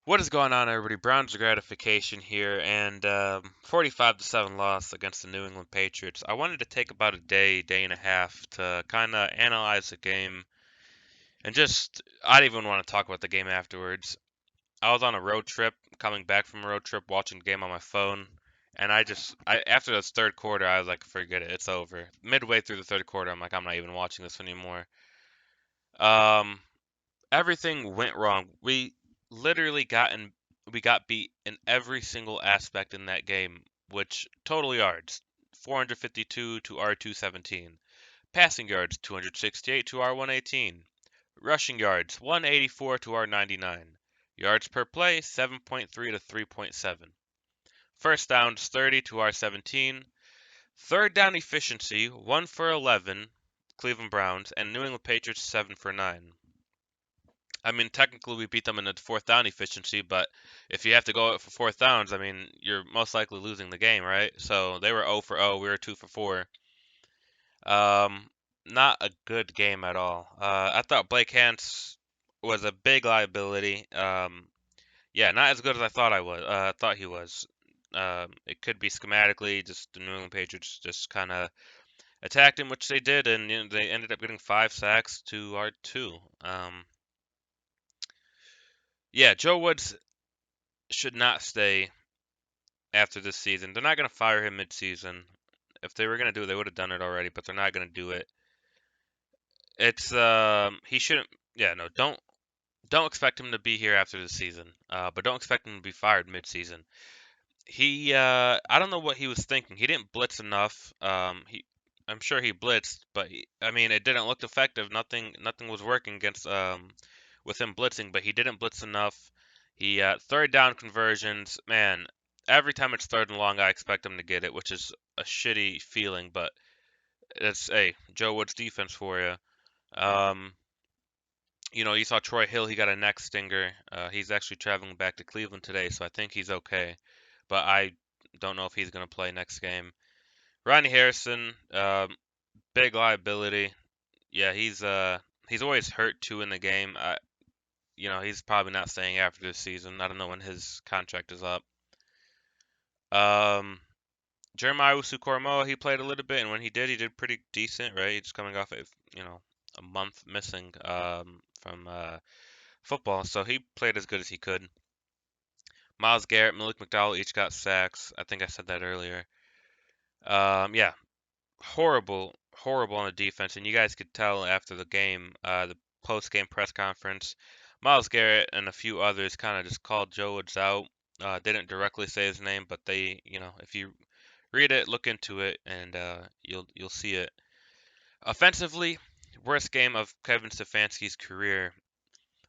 What is going on, everybody? Browns gratification here, and 45-7 loss against the New England Patriots. I wanted to take about a day and a half to kind of analyze the game, and I didn't even want to talk about the game afterwards. I was on a road trip, coming back from a road trip, watching the game on my phone, and after this third quarter, I was like, forget it, it's over. Midway through the third quarter, I'm like, I'm not even watching this anymore. Um, Everything went wrong. We got beat in every single aspect in that game, which total yards 452 to our 217, passing yards 268 to our 118, rushing yards 184 to our 99, yards per play 7.3 to 3.7, first downs 30 to our 17, third down efficiency 1 for 11, Cleveland Browns, and New England Patriots 7 for 9. I mean, technically we beat them in the fourth down efficiency, but if you have to go out for fourth downs, I mean, you're most likely losing the game, right? So they were 0 for 0, we were 2 for 4. Um, Not a good game at all. I thought Blake Hance was a big liability. Yeah, not as good as I thought thought he was. It could be schematically just the New England Patriots just kind of attacked him, which they did, and they ended up getting 5 sacks to our 2. Yeah, Joe Woods should not stay after this season. They're not going to fire him mid-season. If they were going to do it, they would have done it already, but they're not going to do it. It's he shouldn't. Yeah, no, don't expect him to be here after the season. But don't expect him to be fired mid-season. I don't know what he was thinking. He didn't blitz enough. I'm sure he blitzed, but I mean, it didn't look effective. Nothing was working against with him blitzing, but he didn't blitz enough. He third down conversions, man. Every time it's third and long, I expect him to get it, which is a shitty feeling, but it's Joe Woods defense for you. Um, you saw Troy Hill. He got a neck stinger. He's actually traveling back to Cleveland today, so I think he's okay. But I don't know if he's gonna play next game. Ronnie Harrison, big liability. Yeah, he's always hurt too in the game. He's probably not staying after this season. I don't know when his contract is up. Um, Jeremiah Usu-Koromoa, he played a little bit, and when he did pretty decent, right? He's coming off of, a month missing from football, so he played as good as he could. Myles Garrett, Malik McDowell each got sacks. I think I said that earlier. Yeah, horrible on the defense, and you guys could tell after the game, the post-game press conference, Myles Garrett and a few others kind of just called Joe Woods out. Didn't directly say his name, but they, if you read it, look into it, and you'll see it. Offensively, worst game of Kevin Stefanski's career.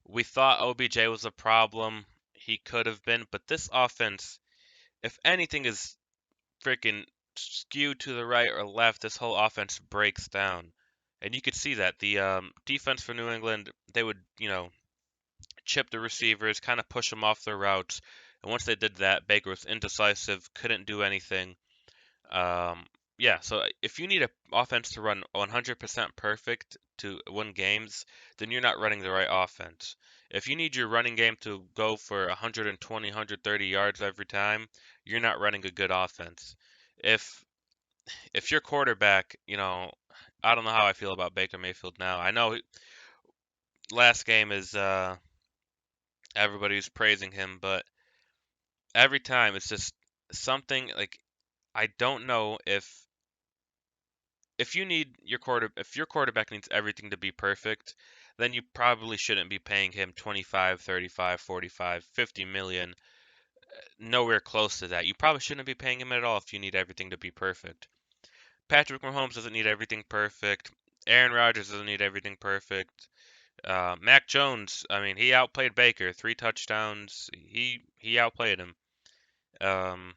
We thought OBJ was a problem. He could have been, but this offense, if anything is freaking skewed to the right or left, this whole offense breaks down. And you could see that. The defense for New England, they would, chip the receivers, kind of push them off their routes. And once they did that, Baker was indecisive, couldn't do anything. Um, yeah, so if you need an offense to run 100% perfect to win games, then you're not running the right offense. If you need your running game to go for 120, 130 yards every time, you're not running a good offense. If if your quarterback, I don't know how I feel about Baker Mayfield now. I know last game is everybody's praising him, but every time it's just something like I don't know if your quarterback needs everything to be perfect, then you probably shouldn't be paying him 25, 35, 45, 50 million. Nowhere close to that. You probably shouldn't be paying him at all if you need everything to be perfect. Patrick Mahomes doesn't need everything perfect. Aaron Rodgers doesn't need everything perfect. Mac Jones, I mean, he outplayed Baker, 3 touchdowns. He outplayed him. Um,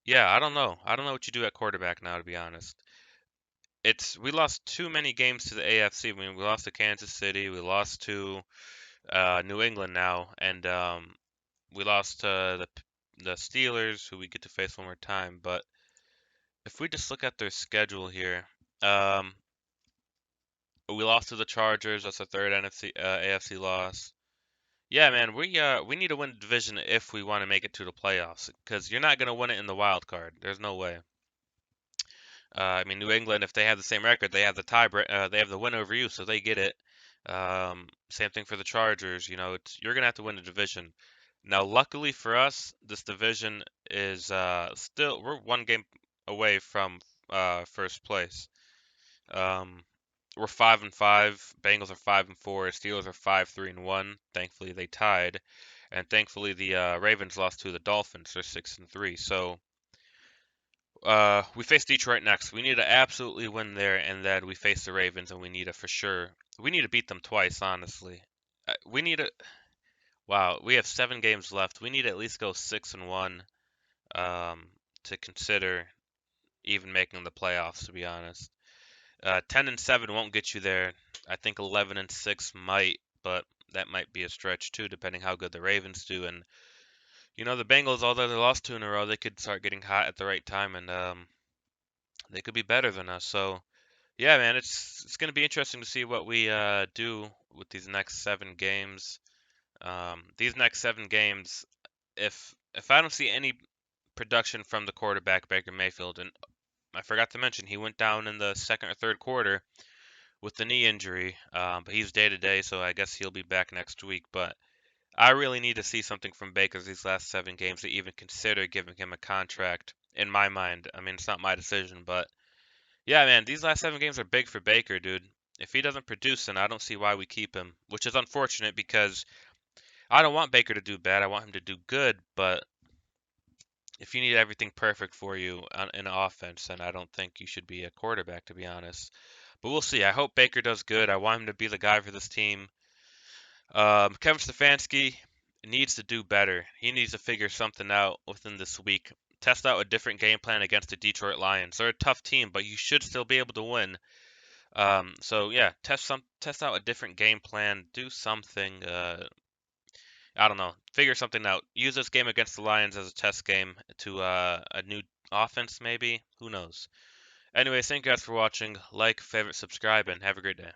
yeah, I don't know. I don't know what you do at quarterback now, to be honest. We lost too many games to the AFC. I mean, we lost to Kansas City, we lost to New England now, and we lost to the Steelers, who we get to face one more time. But if we just look at their schedule here, um, we lost to the Chargers. That's the third AFC loss. Yeah, man, we need to win the division if we want to make it to the playoffs, because you're not gonna win it in the wild card. There's no way. I mean, New England, if they have the same record, they have the they have the win over you, so they get it. Same thing for the Chargers. You know, you're gonna have to win the division. Now, luckily for us, this division is still we're one game away from first place. Um, we're 5-5. Bengals are 5-4. Steelers are 5-3-1. Thankfully, they tied, and thankfully the Ravens lost to the Dolphins. They're 6-3. So we face Detroit next. We need to absolutely win there, and then we face the Ravens, and we need to for sure. We need to beat them twice, honestly. We need to. Wow, we have 7 games left. We need to at least go 6-1 um, to consider even making the playoffs. To be honest, 10-7 won't get you there. I think 11-6 might, but that might be a stretch too, depending how good the Ravens do. And you know, the Bengals, although they lost 2 in a row, they could start getting hot at the right time, and they could be better than us. So yeah, man, it's gonna be interesting to see what we do with these next 7 games. These next 7 games, if I don't see any production from the quarterback Baker Mayfield, and I forgot to mention he went down in the second or third quarter with the knee injury, but he's day to day, so I guess he'll be back next week. But I really need to see something from Baker these last 7 games to even consider giving him a contract. In my mind, I mean it's not my decision, but yeah, man, these last 7 games are big for Baker, dude. If he doesn't produce, then I don't see why we keep him, which is unfortunate because I don't want Baker to do bad. I want him to do good, but if you need everything perfect for you in an offense, then I don't think you should be a quarterback, to be honest. But we'll see. I hope Baker does good. I want him to be the guy for this team. Kevin Stefanski needs to do better. He needs to figure something out within this week. Test out a different game plan against the Detroit Lions. They're a tough team, but you should still be able to win. So yeah, test out a different game plan, do something. I don't know, figure something out. Use this game against the Lions as a test game to a new offense, maybe. Who knows? Anyways, thank you guys for watching. Like, favorite, subscribe, and have a great day.